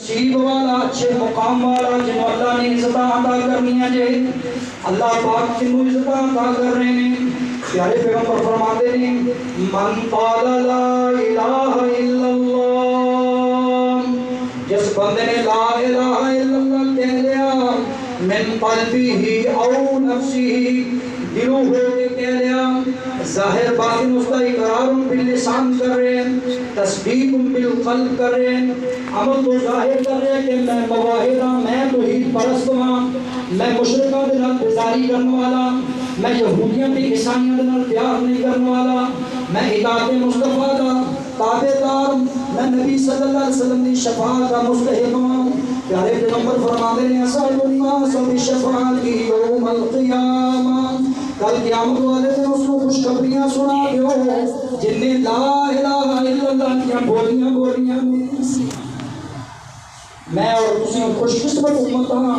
نصیب والا اچھے مقام والا جنہوں اللہ نے عزت عطا کرنی ہے جے اللہ پاک جنہوں عزت عطا کر رہے ہیں پیارے پیغمبر فرماتے ہیں من قال لا الہ الا اللہ جس بندے نے لا الہ الا اللہ کہہ لیا من قلبی او نفسی دلوں ہو کے کہہ لیا ظاہر باطن اس کا اقرار باللسان کر رہے ہیں تصدیق بالقلب کر رہے ہیں عمل تو ظاہر کر رہے ہیں کہ میں مواحد ہوں میں توحید پرست ہوں میں مشرکوں کے نال بیزاری کرنے والا میں یہودیاں تے عیسائیاں دے نال پیار نہیں کرنے والا میں اطاعت مصطفیٰ دا تابعدار میں نبی صلی اللہ علیہ وسلم کی شفاعت کا مستحق ہوں پیارے پیغمبر فرماتے ہیں اسأل الناس بشفاعتہ یوم القیامہ کل قیامت والے دن اس کو خوشخبریاں سنا دیو جن نے لا الہ الا اللہ کی بولیاں بولیاں میں اور تسی خوش قسمت امت ہاں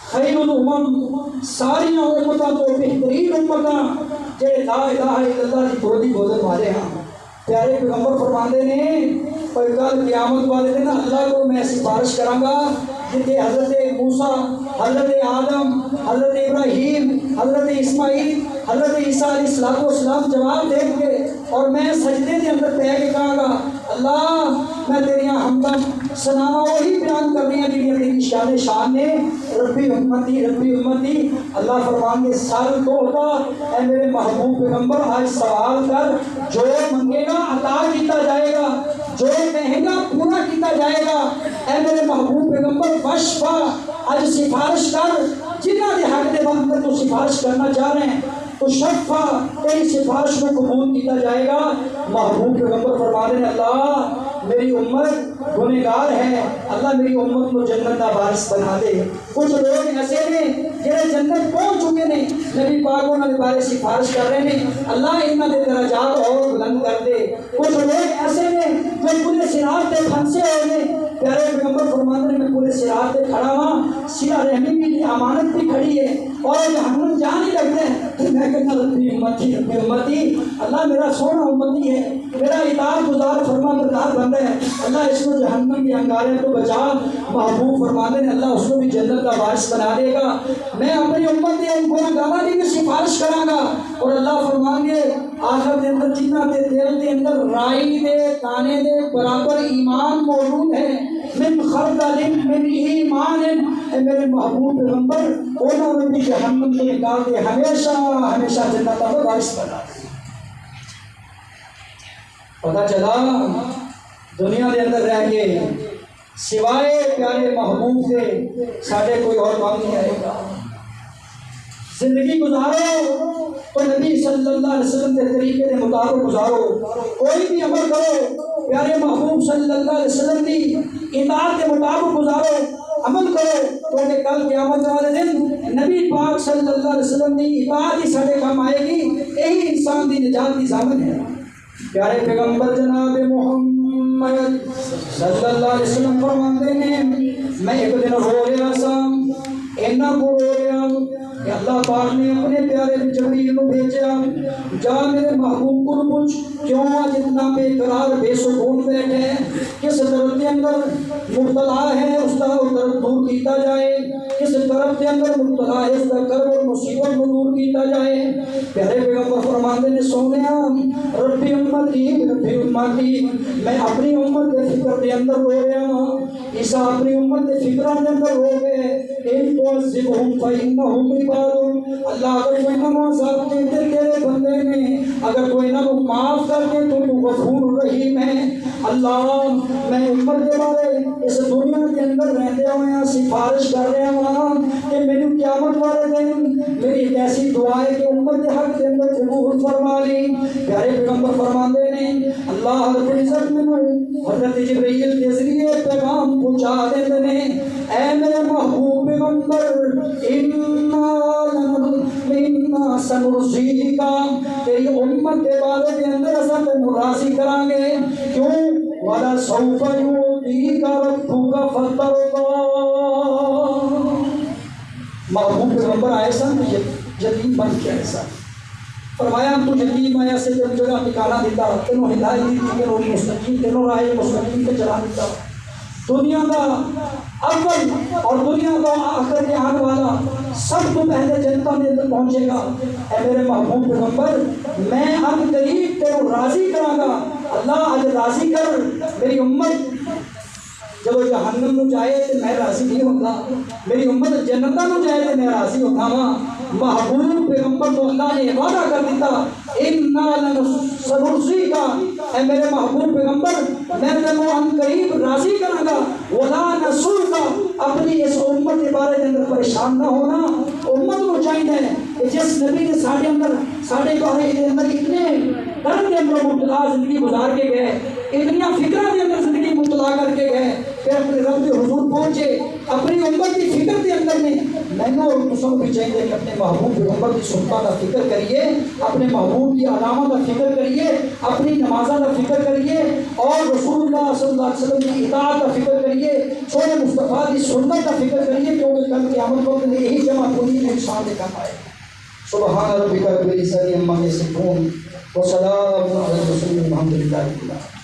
خیر الامم ساری امتاں تو بہترین امتاں جے لا الہ الا اللہ کی بولی بولن والے ہاں پیارے پیغمبر فرماتے ہیں اور کل قیامت والے دن اللہ کو میں سفارش کراں گا جتنے حضرت موسیٰ حضرت آدم حضرت ابراہیم حضرت اسماعیل حضرت عیسیٰ علیہ السلام جواب دیں گے اور میں سجدے کے اندر پہ کے کہاں گا اللہ میں تیری حمدم سناوا وہی بیان کر رہی ہیں جنہیں تیری شان شان نے ربی امتی اللہ فرمان کے سال کو ہوتا اے میرے محبوب پیغمبر آج سوال کر جو منگے گا عطا کیتا جائے گا جو کہے گا پورا کیتا جائے گا اے میرے محبوب پیغمبر وشفا آج سفارش کر جنہ دے حق دے وقت تو سفارش کرنا چاہ رہے ہیں تو شفا تیری سفارش کو قبول کیتا جائے گا محبوب پیغمبر فرماتے ہیں اللہ میری امت گنہگار ہے اللہ میری امت کو جنت کا وارث بنا دے کچھ لوگ ایسے ہیں جنہیں جنت پہنچ چکے نے نبی پاک انہوں نے بارے سفارش کر رہے ہیں اللہ انہاں دے درجات اور بلند کر دے کچھ لوگ ایسے ہیں جو پورے صراط تے پھنسے ہوئے ہیں پیارے پیغمبر فرماتے ہیں میں پورے صراط تے کھڑا ہوں صلہ رحمی کی امانت بھی کھڑی ہے اور جہنم جا نہیں لگتے ہیں میں کہنا ربی امتی اللہ میرا سونا امتی ہے میرا اطاعت گزار فرما بردار بندہ ہے اللہ اس کو جہنم کے انگارے تو بچا محبوب فرماتے ہیں اللہ اس کو بھی جنت کا وارث بنا دے گا میں اپنی امت کے گنہگاراں دی بھی سفارش کراں گا اور اللہ فرمان گے آخر دے اندر جنہ دے دل دے اندر رائی دے دانے دے برابر ایمان موجود ہے من خردل من ایمان اے میرے محبوب پیغمبر انہوں نے بھی جہنم سے نکال دے ہمیشہ ہمیشہ جنت کا وارث بنا دے پتہ چلا دنیا کے اندر رہ کے سوائے پیارے محبوب کے ساڈے کوئی اور کام نہیں آئے گا زندگی گزارو تو نبی صلی اللہ علیہ وسلم کے طریقے کے مطابق گزارو کوئی بھی عمل کرو پیارے محبوب صلی اللہ علیہ وسلم کی اطاعت کے مطابق گزارو عمل کرو کیونکہ کل قیامت والے دن نبی پاک صلی اللہ علیہ وسلم کی اطاعت ہی سارے کام آئے گی یہی انسان کی نجات کی ضامن ہے پیارے پیغمبر جناب محمد صلی اللہ علیہ وسلم فرماتے ہیں میں ایک دن رو رہا سا اینا کو رو رہا کہ اللہ پاک نے اپنے پیارے جبریل کو بھیجا جا میرے محبوب کو پوچھ کیوں آج اتنا بے قرار بے سکون بیٹھے کس طرف کے اندر مبتلا ہے اس کا درد دور کیتا جائے کس طرف کے اندر مبتلا ہے اس کا کرب اور مصیبت کو دور کیتا جائے پیارے پیغمبر فرماتے ہیں سونیا ربی امتی میں اپنی امت کے فکر کے اندر رو گیا ہوں عیسیٰ اپنی امت کے فکر کے اندر رو گئے ان تعذبہم فإنہم عباد اللہ اگر کوئی نماز آپ کے دل تیرے بندے میں اگر کوئی نہ معاف کر دے تو تو غفور رحیم ہے اللہ میں امت کے بارے اس دنیا کے اندر رہتے ہوئے سفارش کر رہے ہوں کہ میری قیامت والے دن میری ایک ایسی دعا ہے کہ امت کے حق کے اندر قبول فرما لی پیارے پیغمبر فرماتے ہیں اللہ رب العزت میں حضرت جبرائیل کے ذریعے پیغام پہنچا دیتے ہیں اے میرے محبوب پیغمبر انا سنرضیک تیری امت کے بارے کے اندر اصل راضی کریں گے کیوں وَلَا سَوْفَ يُعْطِيكَ رَبُّكَ فَتَرْضَىٰ محبوب پیغمبر آئے سن یتیم بن کے آئے سن فرمایا تو یتیم آیا سے تین جگہ ٹھکانا دیتا تینوں ہدایت دی تینوں مستقیم تینوں راہ مستقیم پہ چلا دیتا دنیا کا اول اور دنیا کا آخر کے آنے والا سب تو پہلے جنتا کے اندر پہنچے گا۔ اے میرے محبوب پیغمبر، میں اب قریب تیرے راضی کراں گا۔ اللہ اج راضی کر میری امت۔ جب جہنم نو جائے تو میں راضی نہیں ہوتا، میری امت جنتاں نو جائے تو میں راضی ہوتا ہاں۔ محبوب پیغمبر کو اللہ نے وعدہ کر دیتا، اِنَّا لَنُرْضِيكَ، اے میرے محبوب پیغمبر میں تینوں ان قریب راضی کراں گا۔ وَلَا نَسُوكَ، اپنی اس امت کے بارے اندر پریشان نہ ہونا۔ امت کو چاہیے کہ جس نبی نے ساڈے اندر ساڈے بارے کے اندر اتنے کرم کے اندر مبتلا زندگی گزار کے گئے، اتنی فکر کے اندر زندگی مبتلا کر کے گئے، پھر اپنے رب کے حضور پہنچے اپنی امت کی فکر کے اندر میں اور مسلم بھی چاہیے کہ اپنے محبوب پیغمبر کی صحبت کا فکر کریے، اپنے محبوب کی علامت کا فکر کریے، اپنی نمازہ کا فکر کریے، اور رسول اللہ صلی اللہ علیہ وسلم کی اطاعت کا فکر کریے، سونے مصطفیٰ کی سنت کا فکر کریے، کیونکہ کل قیامت وقت میں یہی جمع پوری انسان نے کہا ہے۔ سبحان ربک رب العزت عما یصفون وسلام علی المرسلین والحمد للہ رب العالمین۔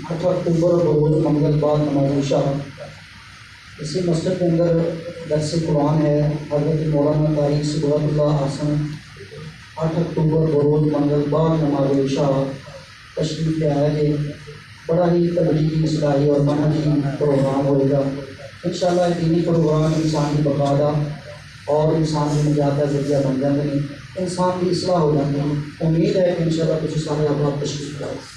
اکتوبر بروز منگل بعد نماز عشاء اسی مسجد کے اندر درس قرآن ہے۔ حضرت مولانا طارق صبغت اللہ حسن 8 اکتوبر بروز منگل بعد نماز عشاء تشریف لے آئے گے۔ بڑا ہی تبلیغی اصلاحی اور منہجی پروگرام ہوئے گا انشاءاللہ۔ دینی پروگرام انسان کی بقادا اور انسان کی نجات کا ذریعہ بن جاتے ہیں، انسان کی اصلاح ہو جاتی ہے۔ امید ہے کہ انشاءاللہ کچھ سارے آپ تشریف لائیں۔